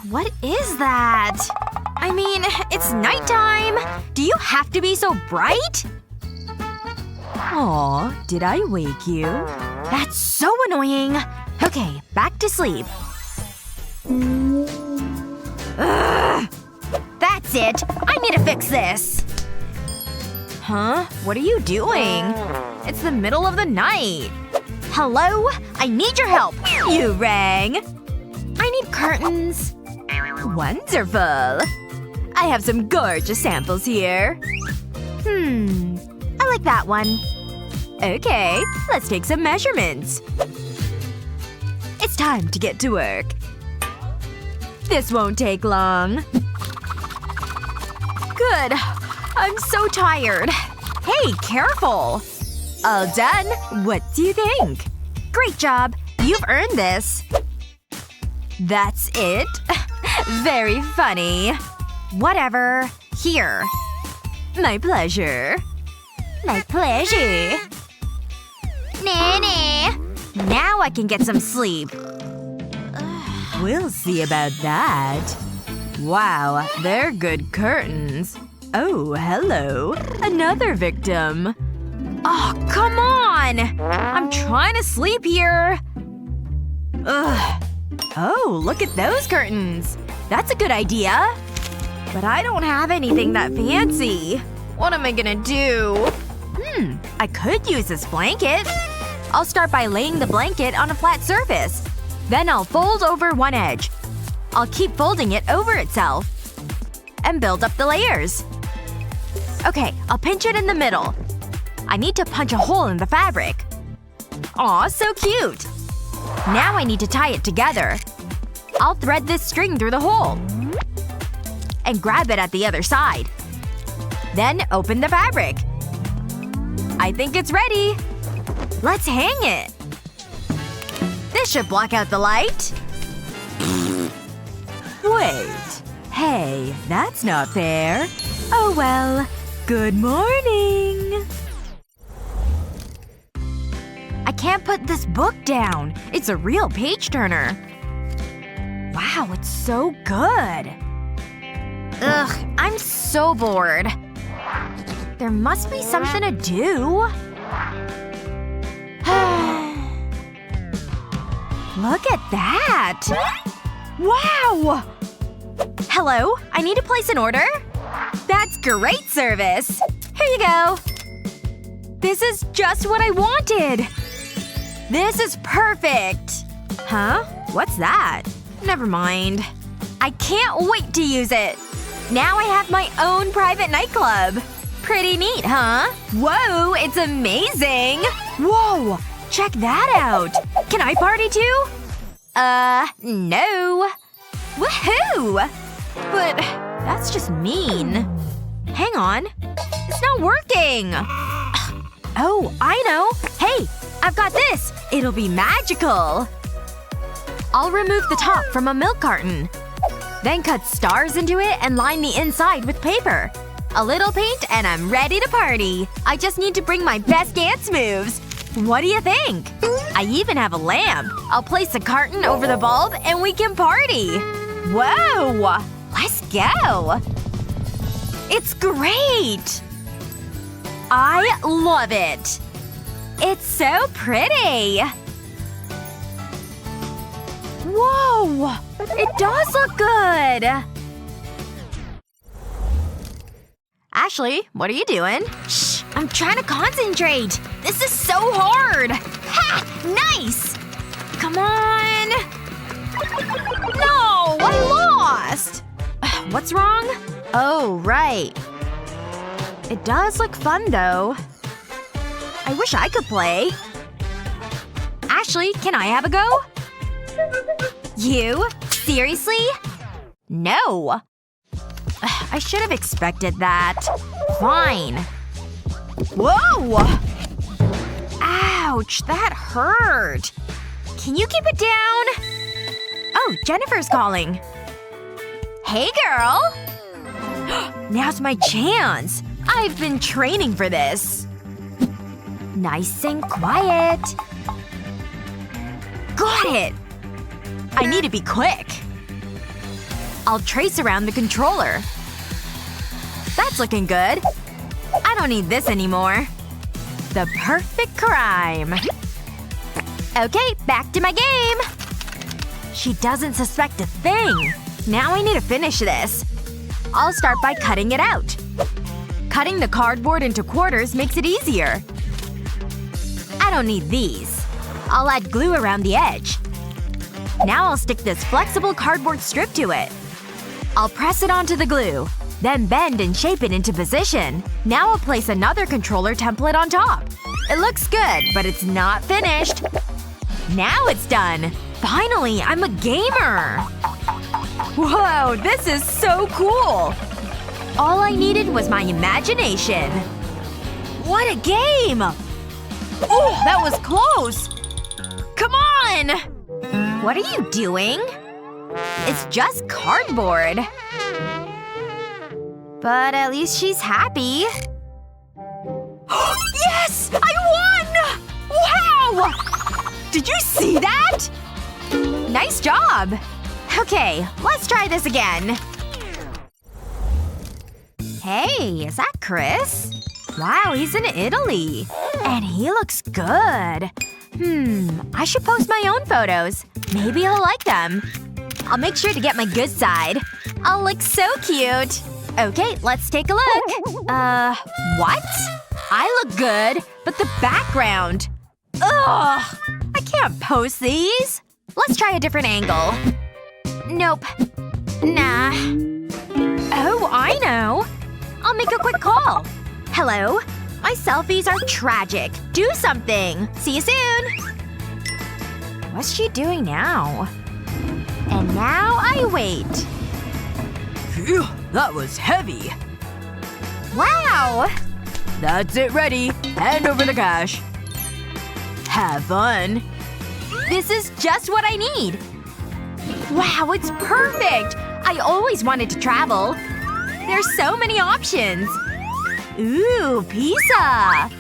What is that? I mean, it's nighttime! Do you have to be so bright? Aw, did I wake you? That's so annoying! Okay, back to sleep. Ugh! That's it! I need to fix this! Huh? What are you doing? It's the middle of the night. Hello? I need your help! You rang! I need curtains. Wonderful. I have some gorgeous samples here. I like that one. Okay, let's take some measurements. It's time to get to work. This won't take long. Good. I'm so tired. Hey, careful. All done. What do you think? Great job. You've earned this. That's it? Very funny. Whatever. Here. My pleasure. My pleasure. Nanny. Now I can get some sleep. We'll see about that. Wow, they're good curtains. Oh, hello. Another victim. Oh, come on! I'm trying to sleep here. Ugh. Oh, look at those curtains. That's a good idea. But I don't have anything that fancy. What am I gonna do? I could use this blanket. I'll start by laying the blanket on a flat surface. Then I'll fold over one edge. I'll keep folding it over itself. And build up the layers. Okay, I'll pinch it in the middle. I need to punch a hole in the fabric. Aw, so cute! Now I need to tie it together. I'll thread this string through the hole. And grab it at the other side. Then open the fabric. I think it's ready. Let's hang it. This should block out the light. Wait. Hey, that's not fair. Oh well. Good morning. I can't put this book down. It's a real page-turner. Wow, it's so good. Ugh, I'm so bored. There must be something to do. Look at that! Wow! Hello? I need to place an order? That's great service! Here you go. This is just what I wanted! This is perfect! Huh? What's that? Never mind. I can't wait to use it! Now I have my own private nightclub! Pretty neat, huh? Whoa, it's amazing! Whoa! Check that out! Can I party too? No. Woohoo! But that's just mean. Hang on. It's not working! Oh, I know! Hey! I've got this! It'll be magical! I'll remove the top from a milk carton. Then cut stars into it and line the inside with paper. A little paint and I'm ready to party! I just need to bring my best dance moves! What do you think? I even have a lamp. I'll place a carton over the bulb and we can party! Whoa! Let's go! It's great! I love it! It's so pretty! Whoa! It does look good! Ashley, what are you doing? Shh! I'm trying to concentrate! This is so hard! Ha! Nice! Come on! No! I lost! What's wrong? Oh, right. It does look fun, though. I wish I could play. Ashley, can I have a go? You? Seriously? No. I should have expected that. Fine. Whoa! Ouch, that hurt. Can you keep it down? Oh, Jennifer's calling. Hey, girl! Now's my chance. I've been training for this. Nice and quiet. Got it! I need to be quick. I'll trace around the controller. That's looking good. I don't need this anymore. The perfect crime. Okay, back to my game! She doesn't suspect a thing. Now I need to finish this. I'll start by cutting it out. Cutting the cardboard into quarters makes it easier. I don't need these. I'll add glue around the edge. Now I'll stick this flexible cardboard strip to it. I'll press it onto the glue. Then bend and shape it into position. Now I'll place another controller template on top. It looks good, but it's not finished. Now it's done! Finally, I'm a gamer! Whoa, this is so cool! All I needed was my imagination. What a game! Oh, that was close! Come on! What are you doing? It's just cardboard. But at least she's happy. Yes! I won! Wow! Did you see that? Nice job! Okay, let's try this again. Hey, is that Chris? Wow, he's in Italy. And he looks good. I should post my own photos. Maybe he'll like them. I'll make sure to get my good side. I'll look so cute. Okay, let's take a look. What? I look good, but the background. Ugh! I can't post these. Let's try a different angle. Nope. Nah. Oh, I know. I'll make a quick call. Hello? My selfies are tragic. Do something. See you soon. What's she doing now? And now I wait. Phew, that was heavy. Wow! That's it, ready. Hand over the cash. Have fun. This is just what I need. Wow, it's perfect! I always wanted to travel. There's so many options. Ooh, pizza!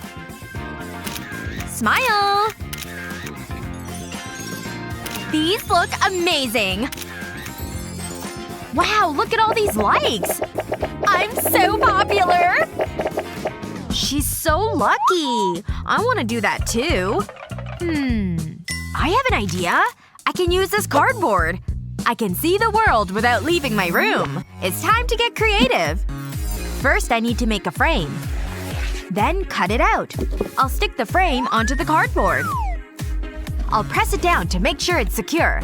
Smile! These look amazing! Wow, look at all these likes! I'm so popular! She's so lucky! I want to do that too. I have an idea. I can use this cardboard. I can see the world without leaving my room. It's time to get creative. First, I need to make a frame. Then cut it out. I'll stick the frame onto the cardboard. I'll press it down to make sure it's secure.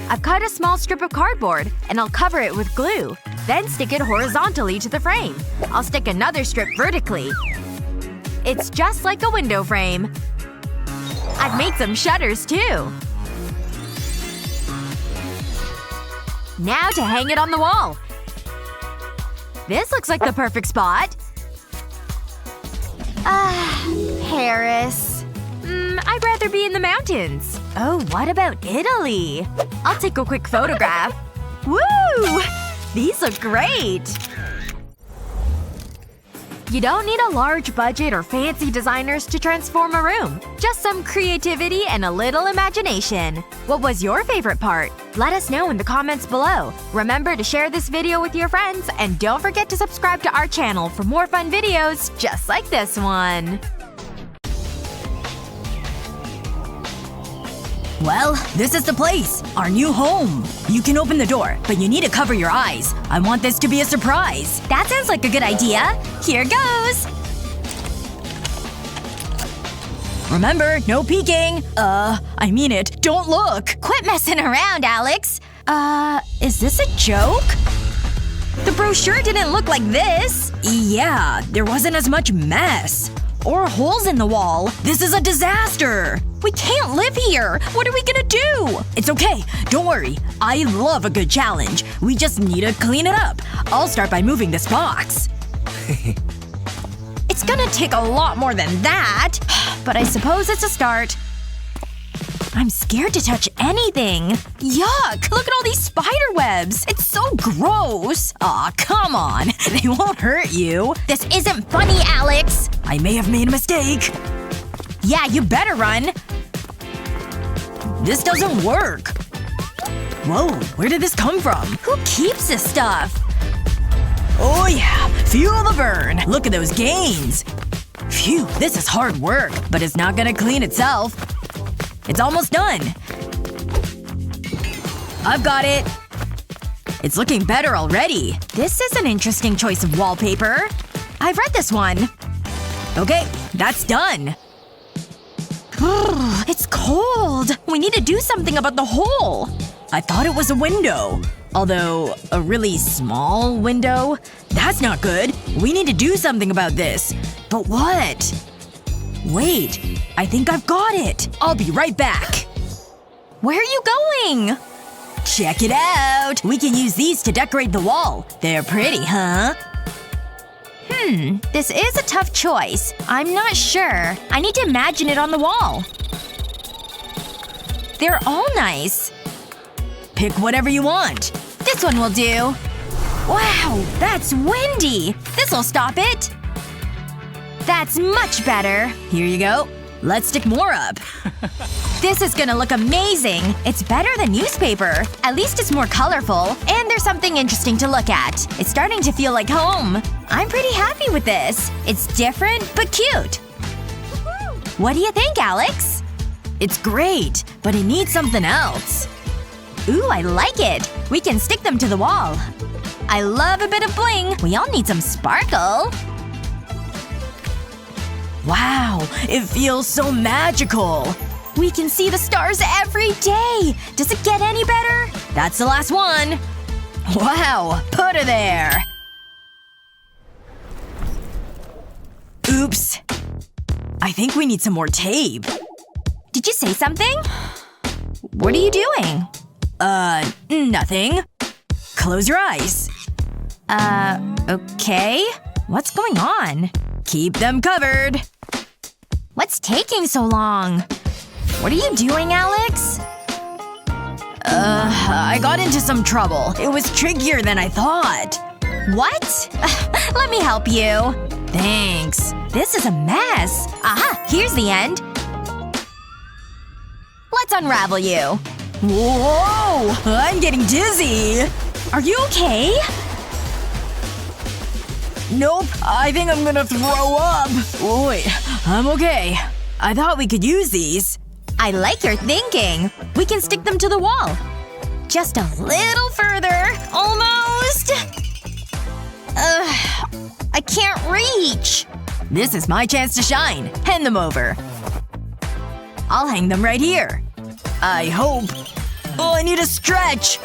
I've cut a small strip of cardboard, and I'll cover it with glue. Then stick it horizontally to the frame. I'll stick another strip vertically. It's just like a window frame. I've made some shutters, too. Now to hang it on the wall. This looks like the perfect spot. Paris. I'd rather be in the mountains. Oh, what about Italy? I'll take a quick photograph. Woo! These look great! You don't need a large budget or fancy designers to transform a room. Just some creativity and a little imagination. What was your favorite part? Let us know in the comments below. Remember to share this video with your friends, and don't forget to subscribe to our channel for more fun videos just like this one. Well, this is the place. Our new home. You can open the door, but you need to cover your eyes. I want this to be a surprise. That sounds like a good idea. Here goes! Remember, no peeking. I mean it. Don't look. Quit messing around, Alex. Is this a joke? The brochure didn't look like this. Yeah, there wasn't as much mess. Or holes in the wall. This is a disaster. We can't live here! What are we gonna do? It's okay. Don't worry. I love a good challenge. We just need to clean it up. I'll start by moving this box. It's gonna take a lot more than that. But I suppose it's a start. I'm scared to touch anything. Yuck! Look at all these spider webs! It's so gross! Aw, come on. They won't hurt you. This isn't funny, Alex! I may have made a mistake. Yeah, you better run. This doesn't work. Whoa, where did this come from? Who keeps this stuff? Oh yeah, feel the burn. Look at those gains. Phew, this is hard work, but it's not gonna clean itself. It's almost done. I've got it. It's looking better already. This is an interesting choice of wallpaper. I've read this one. Okay, that's done. It's cold. We need to do something about the hole. I thought it was a window. Although, a really small window? That's not good. We need to do something about this. But what? Wait. I think I've got it. I'll be right back. Where are you going? Check it out! We can use these to decorate the wall. They're pretty, huh? This is a tough choice. I'm not sure. I need to imagine it on the wall. They're all nice. Pick whatever you want. This one will do. Wow, that's windy! This'll stop it. That's much better. Here you go. Let's stick more up. This is gonna look amazing. It's better than newspaper. At least it's more colorful. And there's something interesting to look at. It's starting to feel like home. I'm pretty happy with this. It's different, but cute. What do you think, Alex? It's great, but it needs something else. Ooh, I like it. We can stick them to the wall. I love a bit of bling. We all need some sparkle. Wow, it feels so magical. We can see the stars every day! Does it get any better? That's the last one. Wow, put her there. Oops. I think we need some more tape. Did you say something? What are you doing? Nothing. Close your eyes. Okay. What's going on? Keep them covered. What's taking so long? What are you doing, Alex? I got into some trouble. It was trickier than I thought. What? Let me help you. Thanks. This is a mess. Aha, here's the end. Let's unravel you. Whoa! I'm getting dizzy. Are you okay? Nope. I think I'm gonna throw up. Wait. I'm okay. I thought we could use these. I like your thinking. We can stick them to the wall. Just a little further. Almost. I can't reach. This is my chance to shine. Hand them over. I'll hang them right here. I hope. Oh, I need a stretch.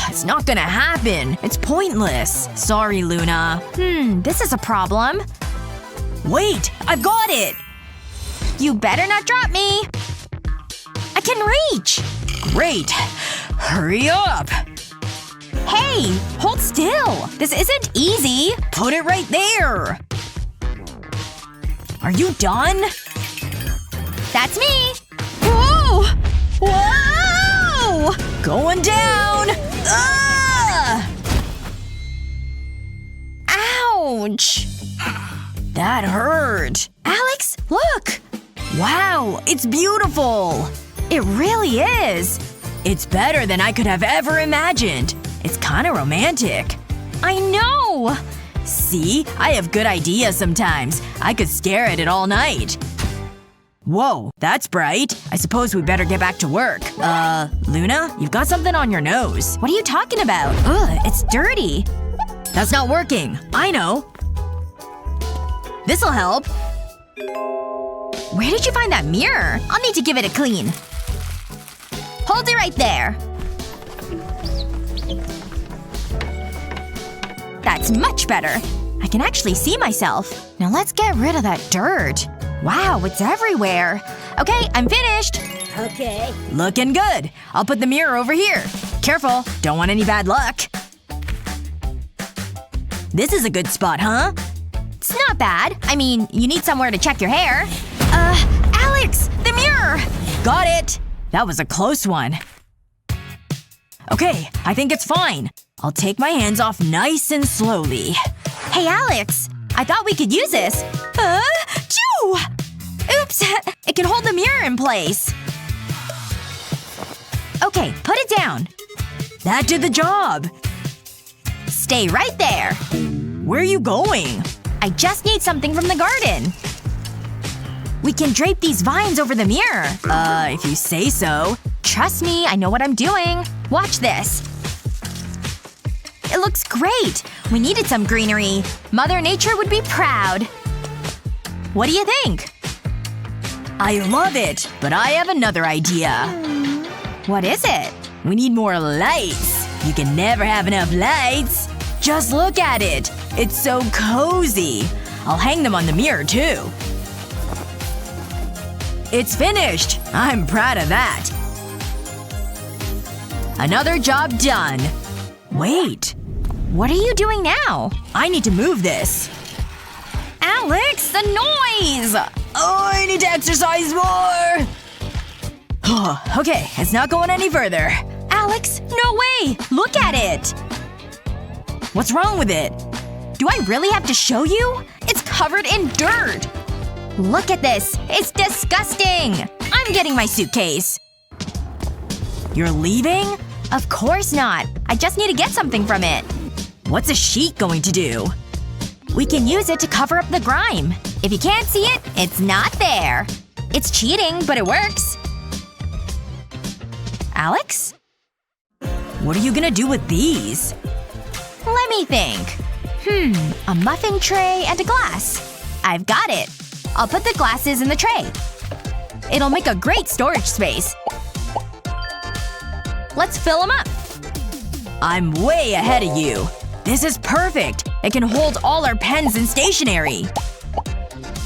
It's not gonna happen. It's pointless. Sorry, Luna. This is a problem. Wait! I've got it! You better not drop me! I can reach! Great. Hurry up! Hey! Hold still! This isn't easy! Put it right there! Are you done? That's me! Whoa! Whoa! Going down! Ouch! That hurt. Alex, look! Wow, it's beautiful! It really is! It's better than I could have ever imagined. It's kinda romantic. I know! See? I have good ideas sometimes. I could stare at it all night. Whoa, that's bright. I suppose we better get back to work. Luna? You've got something on your nose. What are you talking about? Ugh, it's dirty. That's not working. I know. This'll help. Where did you find that mirror? I'll need to give it a clean. Hold it right there. That's much better. I can actually see myself. Now let's get rid of that dirt. Wow, it's everywhere. Okay, I'm finished. Okay. Looking good. I'll put the mirror over here. Careful. Don't want any bad luck. This is a good spot, huh? It's not bad. I mean, you need somewhere to check your hair. Alex! The mirror! Got it! That was a close one. Okay, I think it's fine. I'll take my hands off nice and slowly. Hey, Alex! I thought we could use this. Choo! Oops! It can hold the mirror in place. Okay, put it down. That did the job! Stay right there. Where are you going? I just need something from the garden. We can drape these vines over the mirror. If you say so. Trust me, I know what I'm doing. Watch this. It looks great. We needed some greenery. Mother Nature would be proud. What do you think? I love it! But I have another idea. What is it? We need more lights. You can never have enough lights. Just look at it. It's so cozy. I'll hang them on the mirror, too. It's finished! I'm proud of that. Another job done. Wait. What are you doing now? I need to move this. Alex, the noise! Oh, I need to exercise more! Okay, it's not going any further. Alex, no way! Look at it! What's wrong with it? Do I really have to show you? It's covered in dirt! Look at this! It's disgusting! I'm getting my suitcase. You're leaving? Of course not. I just need to get something from it. What's a sheet going to do? We can use it to cover up the grime. If you can't see it, it's not there. It's cheating, but it works. Alex? What are you gonna do with these? Let me think. A muffin tray and a glass. I've got it. I'll put the glasses in the tray. It'll make a great storage space. Let's fill them up. I'm way ahead of you. This is perfect. It can hold all our pens and stationery.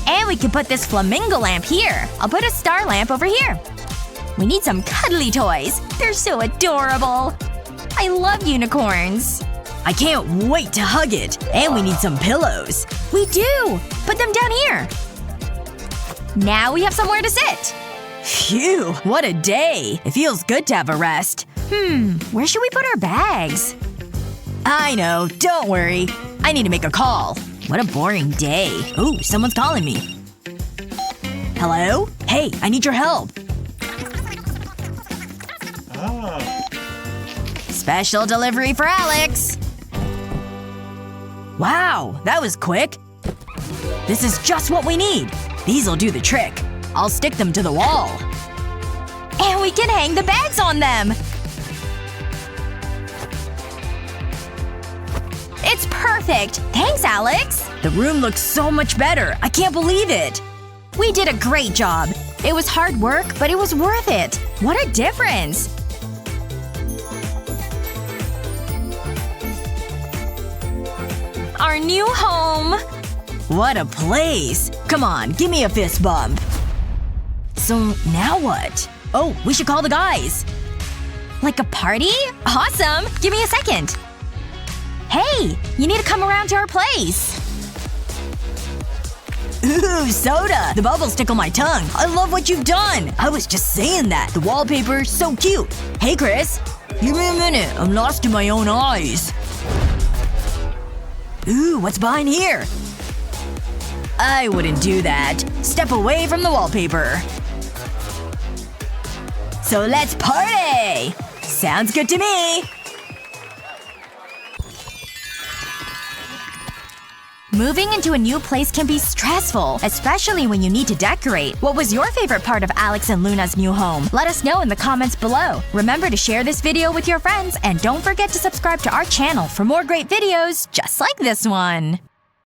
And we can put this flamingo lamp here. I'll put a star lamp over here. We need some cuddly toys. They're so adorable. I love unicorns. I can't wait to hug it. And we need some pillows. We do! Put them down here. Now we have somewhere to sit. Phew, what a day. It feels good to have a rest. Where should we put our bags? I know, don't worry. I need to make a call. What a boring day. Ooh, someone's calling me. Hello? Hey, I need your help. Special delivery for Alex. Wow, that was quick. This is just what we need. These'll do the trick. I'll stick them to the wall. And we can hang the bags on them. It's perfect! Thanks, Alex! The room looks so much better. I can't believe it. We did a great job. It was hard work, but it was worth it. What a difference! Our new home! What a place. Come on, give me a fist bump. So, now what? Oh, we should call the guys. Like a party? Awesome! Give me a second. Hey! You need to come around to our place! Ooh, soda! The bubbles tickle my tongue. I love what you've done! I was just saying that. The wallpaper's so cute. Hey, Chris. Give me a minute. I'm lost in my own eyes. Ooh, what's behind here? I wouldn't do that. Step away from the wallpaper. So let's party! Sounds good to me! Moving into a new place can be stressful, especially when you need to decorate. What was your favorite part of Alex and Luna's new home? Let us know in the comments below. Remember to share this video with your friends, and don't forget to subscribe to our channel for more great videos just like this one.